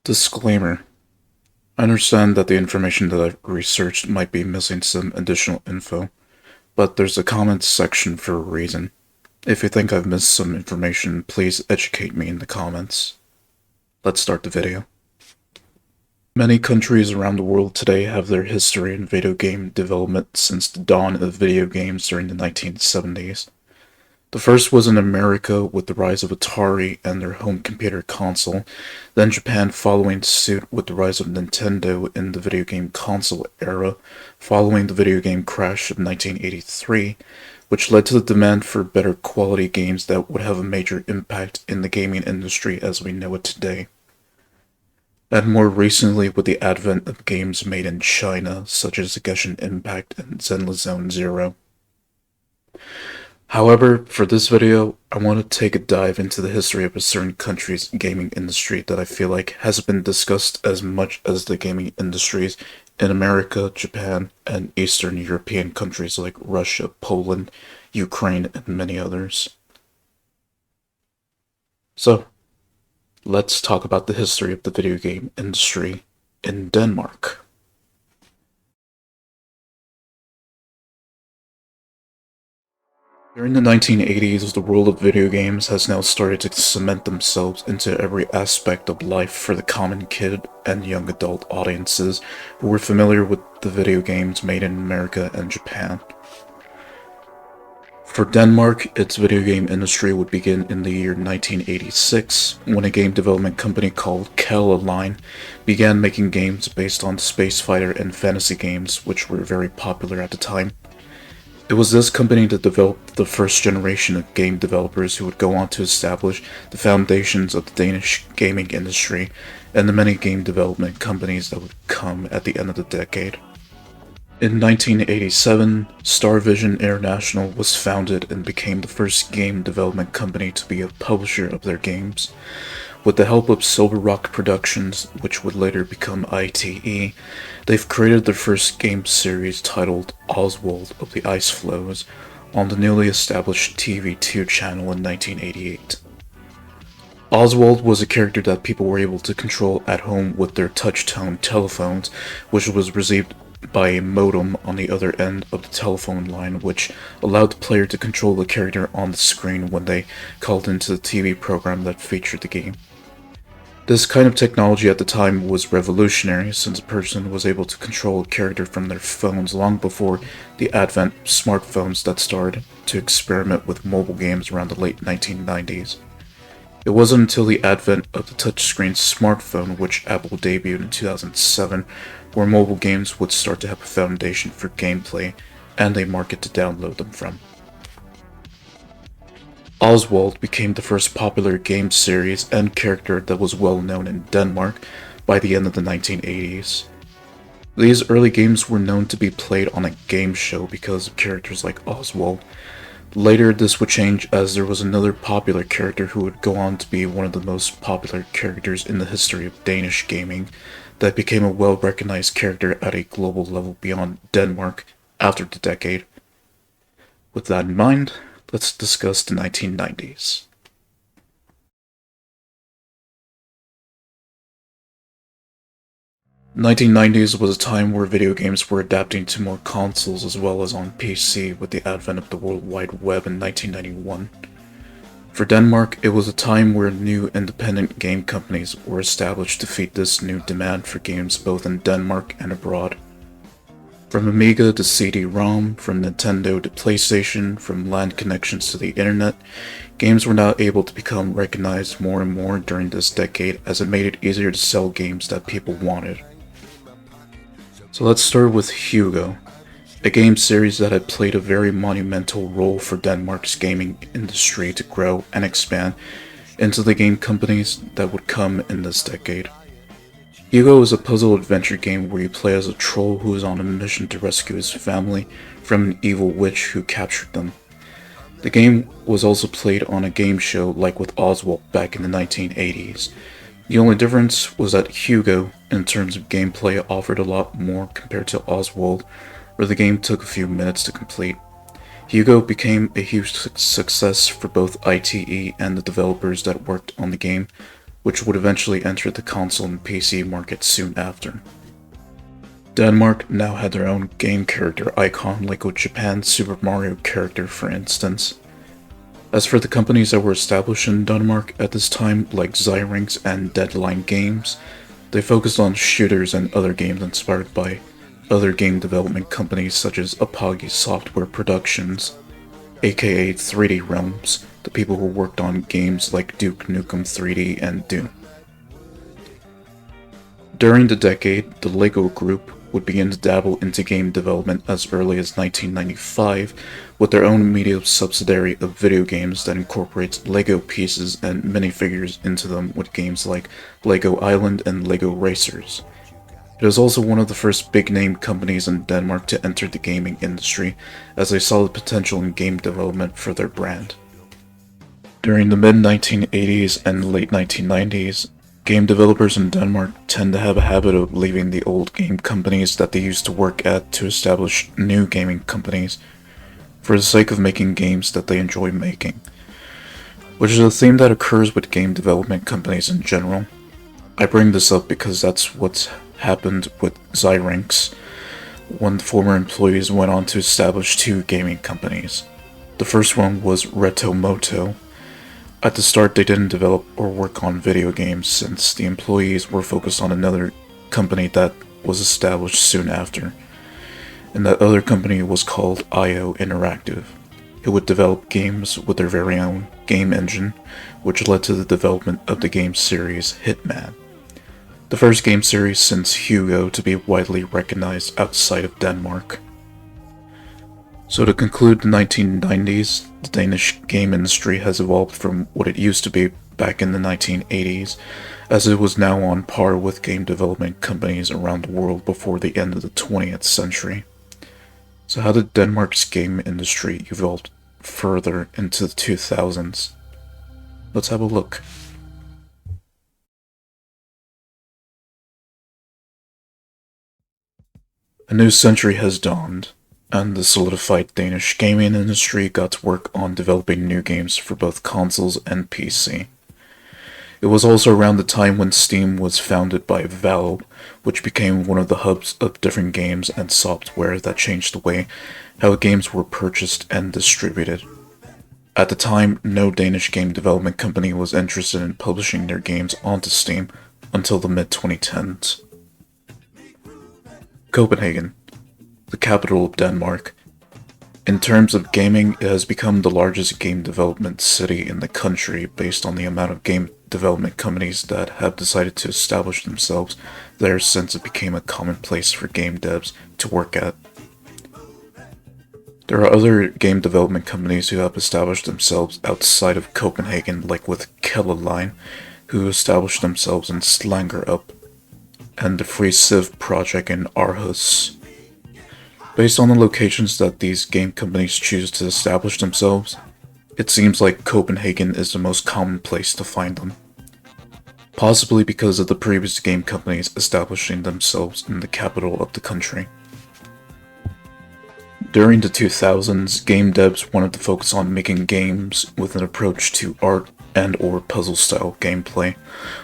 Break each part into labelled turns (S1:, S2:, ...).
S1: Disclaimer. I understand that the information that I've researched might be missing some additional info, but there's a comments section for a reason. If you think I've missed some information, please educate me in the comments. Let's start the video. Many countries around the world today have their history in video game development since the dawn of video games during the 1970s. The first was in America with the rise of Atari and their home computer console, then Japan following suit with the rise of Nintendo in the video game console era, following the video game crash of 1983, which led to the demand for better quality games that would have a major impact in the gaming industry as we know it today. And more recently with the advent of games made in China, such as Genshin Impact and Zenless Zone Zero. However, for this video, I want to take a dive into the history of a certain country's gaming industry that I feel like hasn't been discussed as much as the gaming industries in America, Japan, and Eastern European countries like Russia, Poland, Ukraine, and many others. So, let's talk about the history of the video game industry in Denmark. During the 1980s, the world of video games has now started to cement themselves into every aspect of life for the common kid and young adult audiences who were familiar with the video games made in America and Japan. For Denmark, its video game industry would begin in the year 1986, when a game development company called Line began making games based on space fighter and fantasy games, which were very popular at the time. It was this company that developed the first generation of game developers who would go on to establish the foundations of the Danish gaming industry and the many game development companies that would come at the end of the decade. In 1987, Starvision International was founded and became the first game development company to be a publisher of their games. With the help of Silver Rock Productions, which would later become ITE, they've created their first game series titled Oswald of the Ice Flows on the newly established TV2 channel in 1988. Oswald was a character that people were able to control at home with their touch-tone telephones, which was received by a modem on the other end of the telephone line, which allowed the player to control the character on the screen when they called into the TV program that featured the game. This kind of technology at the time was revolutionary, since a person was able to control a character from their phones long before the advent of smartphones that started to experiment with mobile games around the late 1990s. It wasn't until the advent of the touchscreen smartphone, which Apple debuted in 2007, where mobile games would start to have a foundation for gameplay and a market to download them from. Oswald became the first popular game series and character that was well known in Denmark by the end of the 1980s. These early games were known to be played on a game show because of characters like Oswald. Later this would change as there was another popular character who would go on to be one of the most popular characters in the history of Danish gaming that became a well-recognized character at a global level beyond Denmark after the decade. With that in mind, let's discuss the 1990s. The 1990s was a time where video games were adapting to more consoles as well as on PC with the advent of the World Wide Web in 1991. For Denmark, it was a time where new independent game companies were established to feed this new demand for games both in Denmark and abroad. From Amiga to CD-ROM, from Nintendo to PlayStation, from LAN connections to the internet, games were now able to become recognized more and more during this decade as it made it easier to sell games that people wanted. So let's start with Hugo, a game series that had played a very monumental role for Denmark's gaming industry to grow and expand into the game companies that would come in this decade. Hugo is a puzzle adventure game where you play as a troll who is on a mission to rescue his family from an evil witch who captured them. The game was also played on a game show like with Oswald back in the 1980s. The only difference was that Hugo, in terms of gameplay, offered a lot more compared to Oswald, where the game took a few minutes to complete. Hugo became a huge success for both ITE and the developers that worked on the game, which would eventually enter the console and PC market soon after. Denmark now had their own game character icon, like with Japan's Super Mario character, for instance. As for the companies that were established in Denmark at this time, like Zyrinx and Deadline Games, they focused on shooters and other games inspired by other game development companies such as Apogee Software Productions, aka 3D Realms, the people who worked on games like Duke Nukem 3D and Doom. During the decade, the LEGO Group would begin to dabble into game development as early as 1995 with their own media subsidiary of video games that incorporates LEGO pieces and minifigures into them with games like LEGO Island and LEGO Racers. It was also one of the first big-name companies in Denmark to enter the gaming industry, as they saw the potential in game development for their brand. During the mid-1980s and late 1990s, game developers in Denmark tend to have a habit of leaving the old game companies that they used to work at to establish new gaming companies for the sake of making games that they enjoy making, which is a theme that occurs with game development companies in general. I bring this up because that's what's happened with Zyrinx, when the former employees went on to establish two gaming companies. The first one was Retomoto. At the start, they didn't develop or work on video games since the employees were focused on another company that was established soon after, and that other company was called IO Interactive. It would develop games with their very own game engine, which led to the development of the game series Hitman, the first game series since Hugo to be widely recognized outside of Denmark. So to conclude the 1990s, the Danish game industry has evolved from what it used to be back in the 1980s, as it was now on par with game development companies around the world before the end of the 20th century. So how did Denmark's game industry evolve further into the 2000s? Let's have a look. A new century has dawned, and the solidified Danish gaming industry got to work on developing new games for both consoles and PC. It was also around the time when Steam was founded by Valve, which became one of the hubs of different games and software that changed the way how games were purchased and distributed. At the time, no Danish game development company was interested in publishing their games onto Steam until the mid-2010s. Copenhagen, the capital of Denmark. In terms of gaming, it has become the largest game development city in the country based on the amount of game development companies that have decided to establish themselves there since it became a common place for game devs to work at. There are other game development companies who have established themselves outside of Copenhagen, like with Line, who established themselves in Slangerup, and the Free Civ project in Aarhus. Based on the locations that these game companies choose to establish themselves, it seems like Copenhagen is the most common place to find them. Possibly because of the previous game companies establishing themselves in the capital of the country. During the 2000s, game devs wanted to focus on making games with an approach to art and/or puzzle-style gameplay,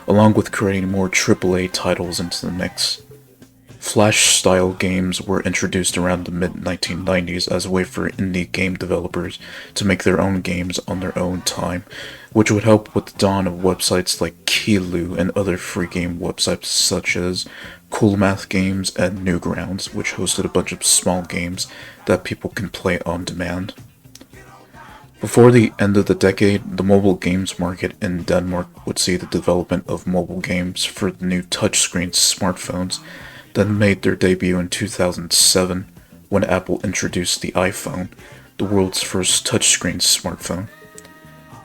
S1: along with creating more AAA titles into the mix. Flash-style games were introduced around the mid-1990s as a way for indie game developers to make their own games on their own time, which would help with the dawn of websites like Kilu and other free game websites such as Cool Math Games and Newgrounds, which hosted a bunch of small games that people can play on demand. Before the end of the decade, the mobile games market in Denmark would see the development of mobile games for the new touchscreen smartphones that made their debut in 2007 when Apple introduced the iPhone, the world's first touchscreen smartphone.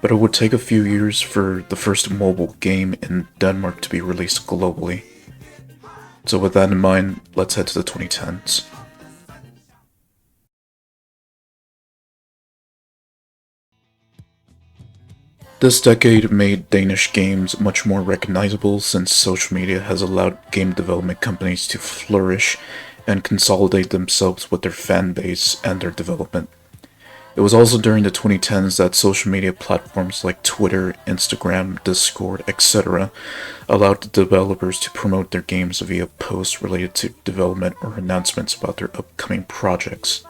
S1: But it would take a few years for the first mobile game in Denmark to be released globally. So with that in mind, let's head to the 2010s. This decade made Danish games much more recognizable since social media has allowed game development companies to flourish and consolidate themselves with their fan base and their development. It was also during the 2010s that social media platforms like Twitter, Instagram, Discord, etc. allowed the developers to promote their games via posts related to development or announcements about their upcoming projects.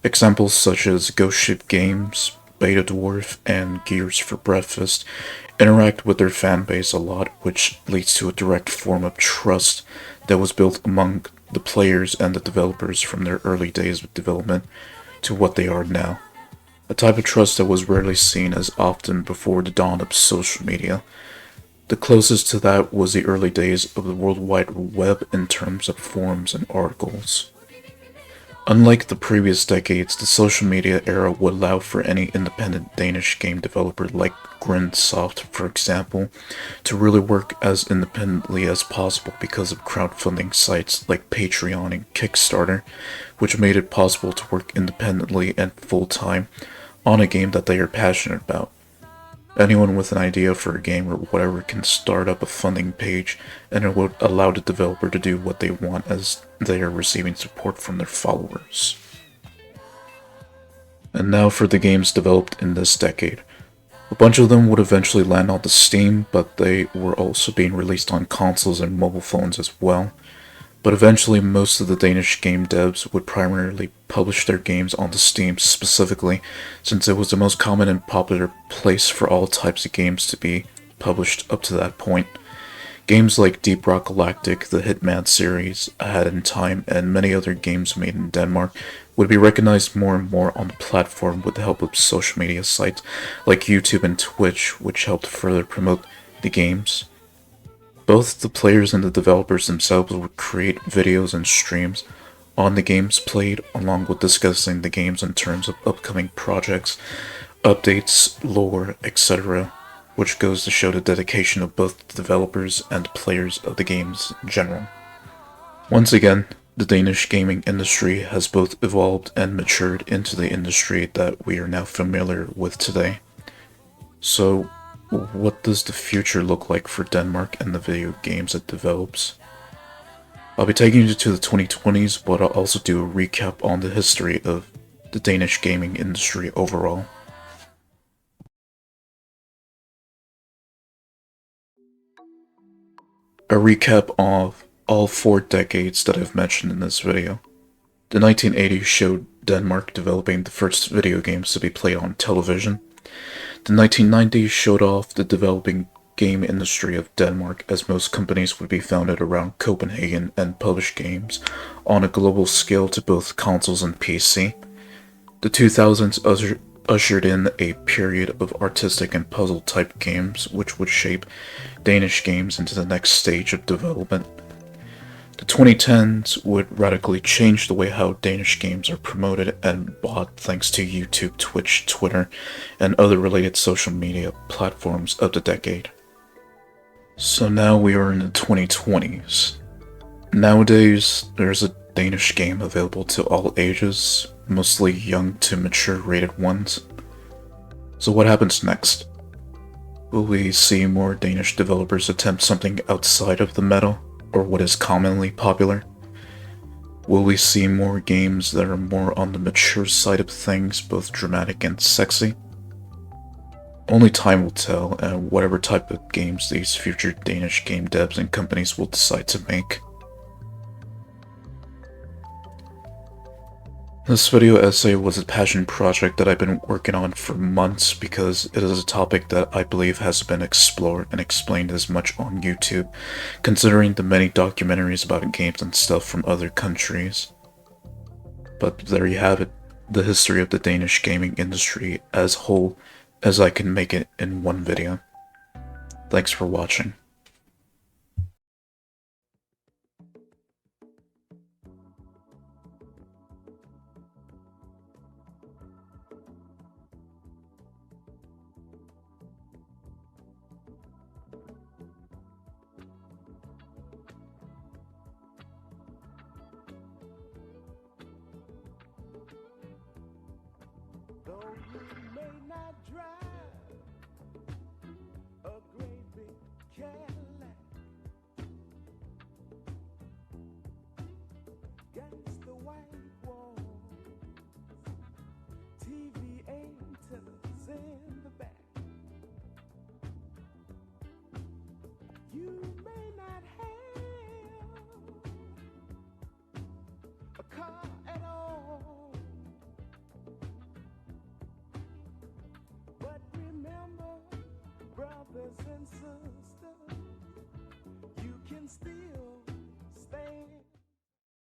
S1: Examples such as Ghost Ship Games, Beta Dwarf, and Gears for Breakfast interact with their fanbase a lot, which leads to a direct form of trust that was built among the players and the developers from their early days of development to what they are now. A type of trust that was rarely seen as often before the dawn of social media. The closest to that was the early days of the World Wide Web in terms of forums and articles. Unlike the previous decades, the social media era would allow for any independent Danish game developer like Grinsoft, for example, to really work as independently as possible because of crowdfunding sites like Patreon and Kickstarter, which made it possible to work independently and full-time on a game that they are passionate about. Anyone with an idea for a game or whatever can start up a funding page, and it would allow the developer to do what they want as they are receiving support from their followers. And now for the games developed in this decade. A bunch of them would eventually land onto Steam, but they were also being released on consoles and mobile phones as well. But eventually most of the Danish game devs would primarily publish their games onto Steam specifically, since it was the most common and popular place for all types of games to be published up to that point. Games like Deep Rock Galactic, the Hitman series, Ahead in Time, and many other games made in Denmark would be recognized more and more on the platform with the help of social media sites like YouTube and Twitch, which helped further promote the games. Both the players and the developers themselves would create videos and streams on the games played, along with discussing the games in terms of upcoming projects, updates, lore, etc., which goes to show the dedication of both the developers and players of the games in general. Once again, the Danish gaming industry has both evolved and matured into the industry that we are now familiar with today. So, what does the future look like for Denmark and the video games it develops? I'll be taking you to the 2020s, but I'll also do a recap on the history of the Danish gaming industry overall. A recap of all 4 decades that I've mentioned in this video. The 1980s showed Denmark developing the first video games to be played on television. The 1990s showed off the developing game industry of Denmark, as most companies would be founded around Copenhagen and publish games on a global scale to both consoles and PC. The 2000s ushered in a period of artistic and puzzle type games, which would shape Danish games into the next stage of development. The 2010s would radically change the way how Danish games are promoted and bought thanks to YouTube, Twitch, Twitter, and other related social media platforms of the decade. So now we are in the 2020s. Nowadays, there's a Danish game available to all ages, mostly young to mature rated ones. So what happens next? Will we see more Danish developers attempt something outside of the meta, or what is commonly popular? Will we see more games that are more on the mature side of things, both dramatic and sexy? Only time will tell, and whatever type of games these future Danish game devs and companies will decide to make. This video essay was a passion project that I've been working on for months because it is a topic that I believe has been explored and explained as much on YouTube, considering the many documentaries about games and stuff from other countries. But there you have it, the history of the Danish gaming industry as whole as I can make it in one video. Thanks for watching.
S2: Though you may not drive a great big Cadillac, against the white wall, TV brothers in the back. You may not have a car at all, but remember, brothers and sisters,